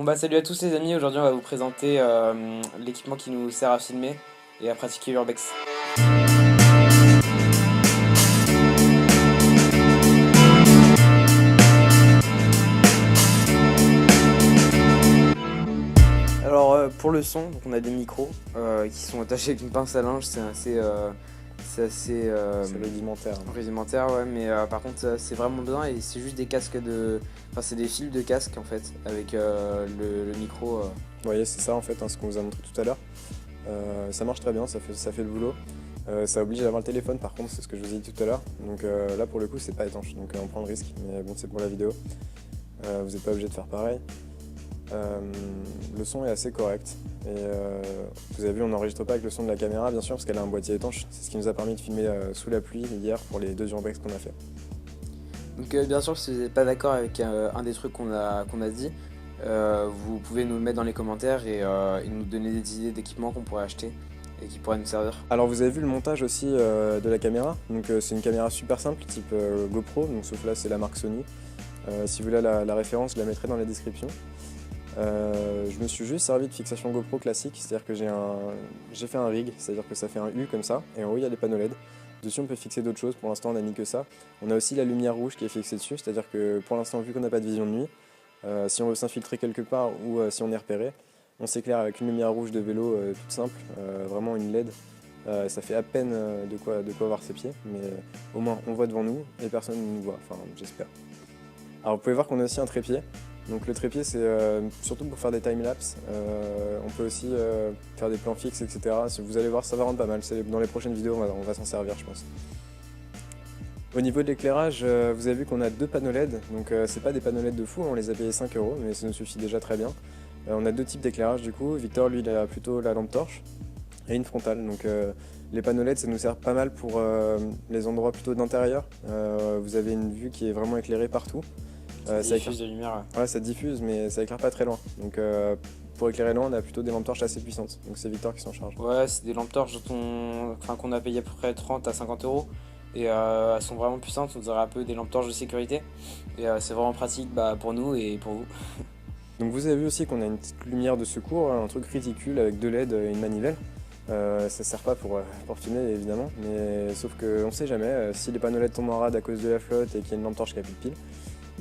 Bon bah salut à tous les amis, aujourd'hui on va vous présenter l'équipement qui nous sert à filmer et à pratiquer l'urbex. Alors pour le son, donc on a des micros qui sont attachés avec une pince à linge, c'est rudimentaire. rudimentaire, ouais, mais par contre c'est vraiment bien et c'est juste des casques de... Enfin c'est des fils de casque en fait, avec le micro. Vous voyez, c'est ça en fait, ce qu'on vous a montré tout à l'heure. Ça marche très bien, ça fait le boulot. Ça oblige à avoir le téléphone par contre, c'est ce que je vous ai dit tout à l'heure. Donc là pour le coup c'est pas étanche, donc on prend le risque, mais bon c'est pour la vidéo. Vous n'êtes pas obligé de faire pareil. Le son est assez correct et vous avez vu on n'enregistre pas avec le son de la caméra bien sûr parce qu'elle a un boîtier étanche, c'est ce qui nous a permis de filmer sous la pluie hier pour les 2 urbex qu'on a fait. Donc bien sûr si vous n'êtes pas d'accord avec un des trucs qu'on a dit, vous pouvez nous le mettre dans les commentaires et nous donner des idées d'équipements qu'on pourrait acheter et qui pourraient nous servir. Alors vous avez vu le montage aussi de la caméra, donc c'est une caméra super simple type GoPro, donc sauf là c'est la marque Sony. Si vous voulez la référence, je la mettrai dans la description. Je me suis juste servi de fixation GoPro classique, c'est-à-dire que j'ai fait un rig, c'est-à-dire que ça fait un U comme ça, et en haut il y a les panneaux LED. Dessus on peut fixer d'autres choses, pour l'instant on n'a mis que ça. On a aussi la lumière rouge qui est fixée dessus, c'est-à-dire que pour l'instant vu qu'on n'a pas de vision de nuit, si on veut s'infiltrer quelque part ou si on est repéré, on s'éclaire avec une lumière rouge de vélo toute simple, vraiment une LED. Ça fait à peine de quoi voir ses pieds, mais au moins on voit devant nous et personne ne nous voit, enfin j'espère. Alors vous pouvez voir qu'on a aussi un trépied. Donc le trépied c'est surtout pour faire des timelapses, on peut aussi faire des plans fixes, etc. Vous allez voir ça va rendre pas mal, dans les prochaines vidéos on va s'en servir je pense. Au niveau de l'éclairage, vous avez vu qu'on a 2 panneaux LED, donc c'est pas des panneaux LED de fou, on les a payés 5 €, mais ça nous suffit déjà très bien. On a 2 types d'éclairage du coup, Victor lui il a plutôt la lampe torche et une frontale, donc les panneaux LED ça nous sert pas mal pour les endroits plutôt d'intérieur, vous avez une vue qui est vraiment éclairée partout. Ça diffuse de lumière. Ouais, ça diffuse, mais ça éclaire pas très loin. Donc pour éclairer loin, on a plutôt des lampes torches assez puissantes. Donc c'est Victor qui s'en charge. Ouais, c'est des lampes torches qu'on a payé à peu près 30 à 50 €. Et elles sont vraiment puissantes, on dirait un peu des lampes torches de sécurité. Et c'est vraiment pratique pour nous et pour vous. Donc vous avez vu aussi qu'on a une petite lumière de secours, un truc ridicule avec 2 LED et une manivelle. Ça sert pas pour filmer évidemment, mais sauf qu'on sait jamais, si les panneaux LED tombent en rade à cause de la flotte et qu'il y a une lampe torche qui a plus de pile,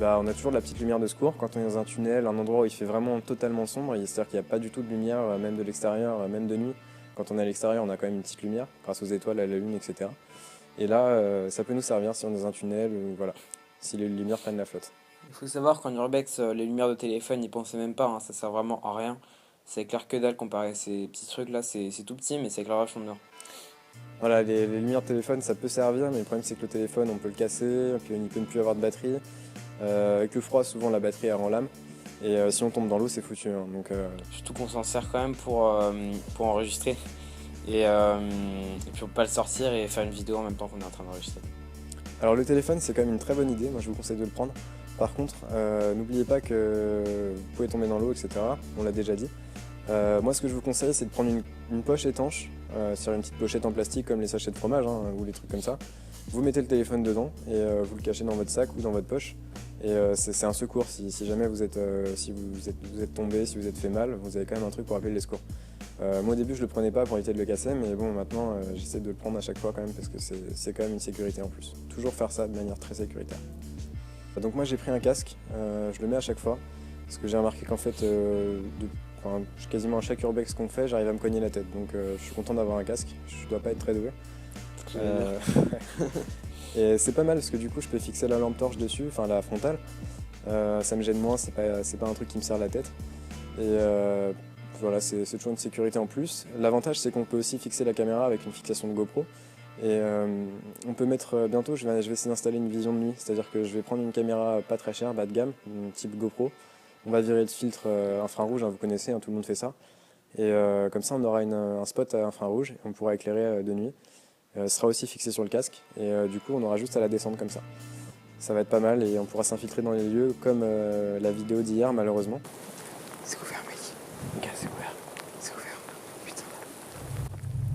on a toujours de la petite lumière de secours quand on est dans un tunnel, un endroit où il fait vraiment totalement sombre, c'est-à-dire qu'il n'y a pas du tout de lumière, même de l'extérieur, même de nuit. Quand on est à l'extérieur, on a quand même une petite lumière, grâce aux étoiles, à la lune, etc. Et là, ça peut nous servir si on est dans un tunnel, ou voilà, si les lumières prennent la flotte. Il faut savoir qu'en urbex, les lumières de téléphone, n'y pensez même pas, hein, ça sert vraiment à rien. Ça éclaire que dalle comparé à ces petits trucs là, c'est tout petit mais ça éclaire vachement bien. Voilà, les lumières de téléphone, ça peut servir, mais le problème c'est que le téléphone, on peut le casser, puis il peut ne plus avoir de batterie. Avec le froid, souvent la batterie elle rend l'âme. Et si on tombe dans l'eau, c'est foutu. Hein, donc, Surtout qu'on s'en sert quand même pour enregistrer. Et puis on peut pas le sortir et faire une vidéo en même temps qu'on est en train d'enregistrer. Alors le téléphone, c'est quand même une très bonne idée. Moi, je vous conseille de le prendre. Par contre, n'oubliez pas que vous pouvez tomber dans l'eau, etc. On l'a déjà dit. Moi, ce que je vous conseille, c'est de prendre une poche étanche, sur une petite pochette en plastique comme les sachets de fromage ou les trucs comme ça. Vous mettez le téléphone dedans et vous le cachez dans votre sac ou dans votre poche. Et c'est un secours si jamais vous êtes tombé, si vous êtes fait mal, vous avez quand même un truc pour appeler les secours. Moi au début je le prenais pas pour éviter de le casser, mais bon maintenant j'essaie de le prendre à chaque fois quand même parce que c'est quand même une sécurité en plus. Toujours faire ça de manière très sécuritaire. Donc moi j'ai pris un casque, je le mets à chaque fois parce que j'ai remarqué qu'en fait quasiment à chaque urbex qu'on fait j'arrive à me cogner la tête, donc je suis content d'avoir un casque, je dois pas être très doué. Et c'est pas mal parce que du coup je peux fixer la lampe torche dessus, enfin la frontale, ça me gêne moins, c'est pas un truc qui me serre la tête. Et voilà, c'est toujours une sécurité en plus. L'avantage c'est qu'on peut aussi fixer la caméra avec une fixation de GoPro. Et on peut mettre, bientôt je vais essayer d'installer une vision de nuit, c'est-à-dire que je vais prendre une caméra pas très chère, bas de gamme, type GoPro. On va virer le filtre infrarouge, vous connaissez, tout le monde fait ça. Et comme ça on aura un spot à infrarouge et on pourra éclairer de nuit. Ce sera aussi fixé sur le casque et du coup on aura juste à la descendre comme ça. Ça va être pas mal et on pourra s'infiltrer dans les lieux comme la vidéo d'hier malheureusement. C'est ouvert mec, regarde c'est ouvert, putain.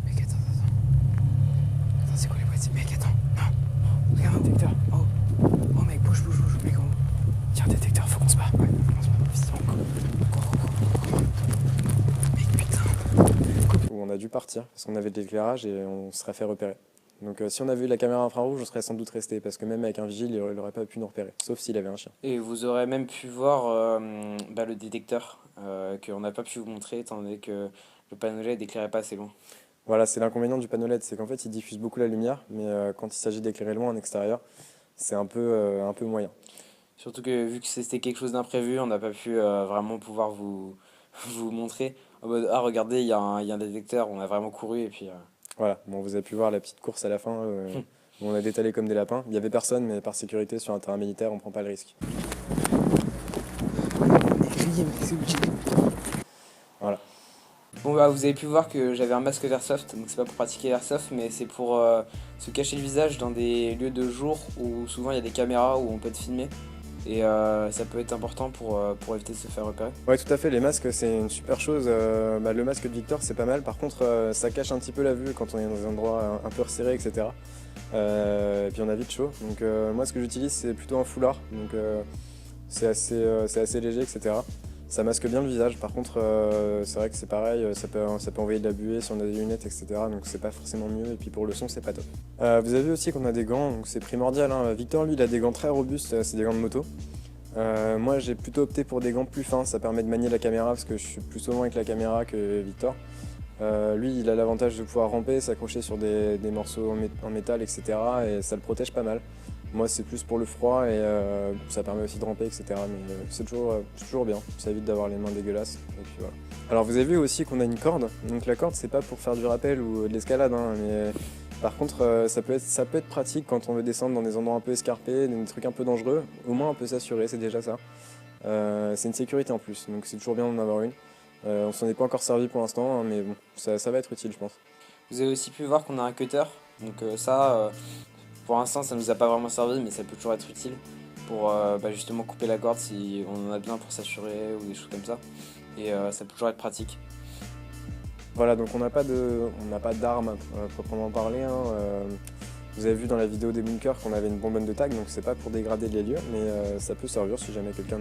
Mec attends, c'est quoi les boîtes? Mec attends, non, regarde un détecteur, oh mec bouge mec, tiens un détecteur, faut qu'on se barre, ouais, faut qu'on se barre, vite, go. a dû partir parce qu'on avait de l'éclairage et on se serait fait repérer. Donc si on avait eu la caméra infrarouge, on serait sans doute resté parce que même avec un vigile, il n'aurait pas pu nous repérer, sauf s'il avait un chien. Et vous aurez même pu voir le détecteur qu'on n'a pas pu vous montrer étant donné que le panneau LED n'éclairait pas assez loin. Voilà, c'est l'inconvénient du panneau LED, c'est qu'en fait il diffuse beaucoup la lumière, mais quand il s'agit d'éclairer loin en extérieur, c'est un peu moyen. Surtout que vu que c'était quelque chose d'imprévu, on n'a pas pu vraiment pouvoir vous montrer. En mode, ah regardez, il y a un détecteur, on a vraiment couru et puis... Voilà, bon, vous avez pu voir la petite course à la fin, où on a détalé comme des lapins. Il y avait personne, mais par sécurité sur un terrain militaire, on prend pas le risque. Voilà. Bon bah vous avez pu voir que j'avais un masque d'airsoft, donc c'est pas pour pratiquer l'airsoft, mais c'est pour se cacher le visage dans des lieux de jour où souvent il y a des caméras où on peut être filmé. Et ça peut être important pour éviter de se faire repérer. Ouais, tout à fait, les masques, c'est une super chose. Le masque de Victor, c'est pas mal. Par contre, ça cache un petit peu la vue quand on est dans des endroits un peu resserrés, etc. Et puis on a vite chaud. Donc moi, ce que j'utilise, c'est plutôt un foulard. Donc c'est assez léger, etc. Ça masque bien le visage. Par contre, c'est vrai que c'est pareil, ça peut envoyer de la buée si on a des lunettes, etc. Donc c'est pas forcément mieux. Et puis pour le son, c'est pas top. Vous avez vu aussi qu'on a des gants, donc c'est primordial, hein. Victor, lui, il a des gants très robustes, c'est des gants de moto. Moi j'ai plutôt opté pour des gants plus fins, ça permet de manier la caméra parce que je suis plus souvent avec la caméra que Victor. Lui il a l'avantage de pouvoir ramper, s'accrocher sur des morceaux en métal, etc. et ça le protège pas mal. Moi c'est plus pour le froid et ça permet aussi de ramper, etc. Mais c'est toujours bien, ça évite d'avoir les mains dégueulasses. Et puis, voilà. Alors vous avez vu aussi qu'on a une corde, donc la corde c'est pas pour faire du rappel ou de l'escalade, hein, mais par contre ça peut être pratique quand on veut descendre dans des endroits un peu escarpés, des trucs un peu dangereux, au moins on peut s'assurer, c'est déjà ça. C'est une sécurité en plus, donc c'est toujours bien d'en avoir une. On s'en est pas encore servi pour l'instant, hein, mais bon, ça va être utile je pense. Vous avez aussi pu voir qu'on a un cutter, donc pour l'instant ça nous a pas vraiment servi, mais ça peut toujours être utile pour justement couper la corde si on en a besoin pour s'assurer ou des choses comme ça. Et ça peut toujours être pratique. Voilà, donc on n'a pas d'armes proprement parler, hein. Vous avez vu dans la vidéo des bunkers qu'on avait une bonbonne de tag, donc c'est pas pour dégrader les lieux, mais ça peut servir si jamais quelqu'un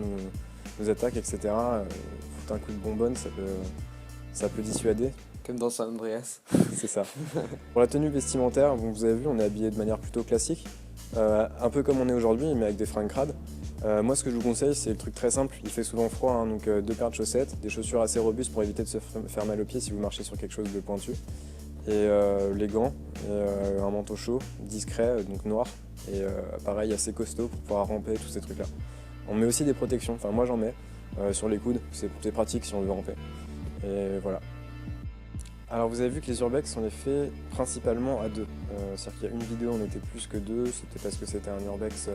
nous attaque, etc. Foutre un coup de bonbonne, ça peut dissuader. Comme dans San Andreas. C'est ça. Pour la tenue vestimentaire, bon, vous avez vu, on est habillé de manière plutôt classique, un peu comme on est aujourd'hui, mais avec des fringues crades. Moi, ce que je vous conseille, c'est le truc très simple. Il fait souvent froid, hein, donc 2 paires de chaussettes, des chaussures assez robustes pour éviter de se faire mal aux pieds si vous marchez sur quelque chose de pointu, et les gants, et un manteau chaud, discret, donc noir, et pareil, assez costaud pour pouvoir ramper, tous ces trucs-là. On met aussi des protections, enfin moi j'en mets sur les coudes, c'est pratique si on veut ramper. Et voilà. Alors vous avez vu que les urbex, on les fait principalement à deux. C'est-à-dire qu'il y a une vidéo, on était plus que deux, c'était parce que c'était un urbex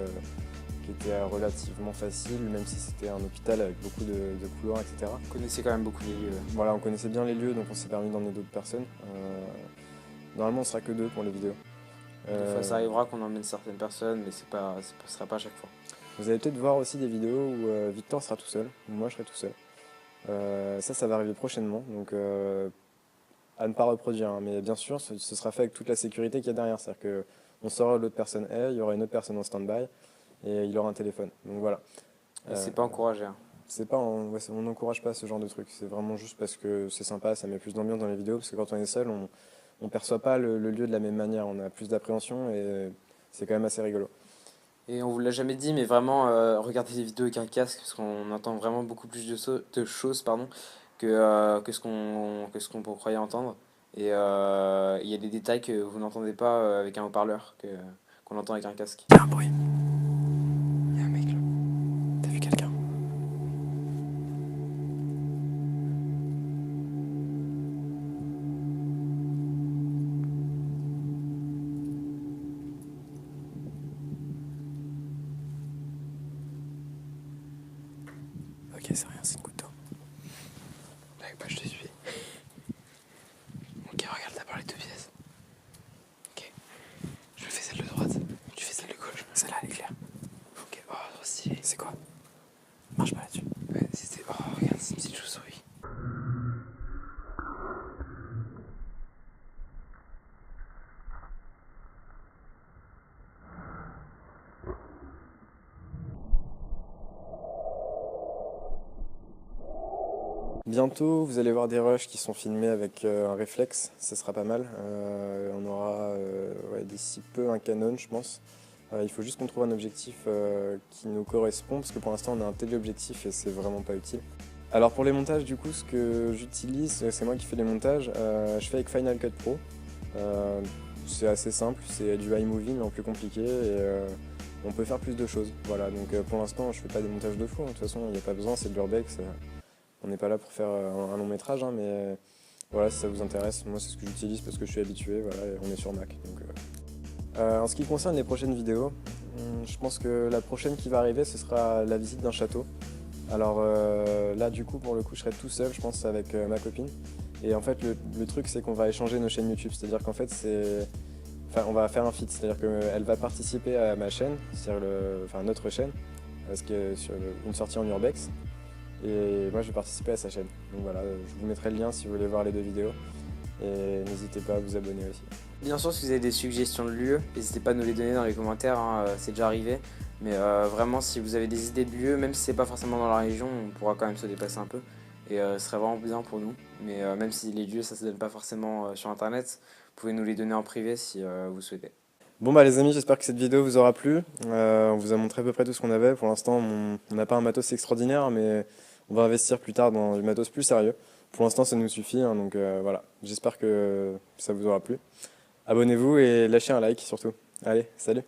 qui était relativement facile, même si c'était un hôpital avec beaucoup de couloirs, etc. Vous connaissez quand même beaucoup les lieux. Voilà, on connaissait bien les lieux, donc on s'est permis d'emmener d'autres personnes. Normalement, on sera que deux pour les vidéos. Des fois, ça arrivera qu'on emmène certaines personnes, mais ce sera pas à chaque fois. Vous allez peut-être voir aussi des vidéos où Victor sera tout seul, ou moi je serai tout seul. Ça va arriver prochainement, donc à ne pas reproduire, hein. Mais bien sûr, ce sera fait avec toute la sécurité qu'il y a derrière. C'est-à-dire qu'on saura où l'autre personne est, il y aura une autre personne en stand-by, et il aura un téléphone. Donc voilà. Et c'est pas encouragé. Hein. On n'encourage pas ce genre de truc. C'est vraiment juste parce que c'est sympa, ça met plus d'ambiance dans les vidéos, parce que quand on est seul, on perçoit pas le lieu de la même manière. On a plus d'appréhension et c'est quand même assez rigolo. Et on vous l'a jamais dit, mais vraiment, regardez des vidéos avec un casque, parce qu'on entend vraiment beaucoup plus de choses que ce qu'on croyait entendre. Et il y a des détails que vous n'entendez pas avec un haut-parleur, qu'on entend avec un casque. Il y a un bruit. Il y a un mec là. T'as vu quelqu'un? Ok, c'est rien, c'est une goutte d'eau. T'inquiète pas, je te suis. Ok, regarde, t'as parlé de 2 pièces. Ok. Je fais celle de droite, tu fais celle de gauche. Celle-là, elle est claire. Ok, oh, trop stylé. C'est quoi? Marche pas là-dessus. Ouais, c'était. Oh, regarde, c'est une petite chauve-souris. Bientôt, vous allez voir des rushs qui sont filmés avec un réflexe, ça sera pas mal. On aura ouais, d'ici peu un Canon, je pense. Il faut juste qu'on trouve un objectif qui nous correspond, parce que pour l'instant on a un téléobjectif et c'est vraiment pas utile. Alors pour les montages, du coup, ce que j'utilise, c'est moi qui fais les montages, je fais avec Final Cut Pro. C'est assez simple, c'est du iMovie mais en plus compliqué et on peut faire plus de choses. Voilà, donc pour l'instant je fais pas des montages de fou, hein. De toute façon il n'y a pas besoin, c'est de l'urbex. On n'est pas là pour faire un long métrage, hein, mais voilà, si ça vous intéresse, moi c'est ce que j'utilise parce que je suis habitué, voilà, et on est sur Mac. Donc, en ce qui concerne les prochaines vidéos, je pense que la prochaine qui va arriver, ce sera la visite d'un château. Alors là, du coup, pour le coup, je serai tout seul, je pense, avec ma copine. Et en fait, le truc, c'est qu'on va échanger nos chaînes YouTube. C'est-à-dire qu'en fait, enfin, on va faire un feat. C'est-à-dire qu'elle va participer à ma chaîne, c'est-à-dire enfin, notre chaîne, parce que sur une sortie en urbex. Et moi, je vais participer à sa chaîne. Donc voilà, je vous mettrai le lien si vous voulez voir les 2 vidéos. Et n'hésitez pas à vous abonner aussi. Bien sûr, si vous avez des suggestions de lieux, n'hésitez pas à nous les donner dans les commentaires, hein, c'est déjà arrivé. Mais vraiment, si vous avez des idées de lieux, même si c'est pas forcément dans la région, on pourra quand même se déplacer un peu. Et ce serait vraiment bien pour nous. Mais même si les lieux, ça se donne pas forcément sur internet, vous pouvez nous les donner en privé si vous souhaitez. Bon bah les amis, j'espère que cette vidéo vous aura plu. On vous a montré à peu près tout ce qu'on avait. Pour l'instant, on n'a pas un matos extraordinaire, mais on va investir plus tard dans du matos plus sérieux. Pour l'instant, ça nous suffit, hein, donc voilà. J'espère que ça vous aura plu. Abonnez-vous et lâchez un like surtout. Allez, salut!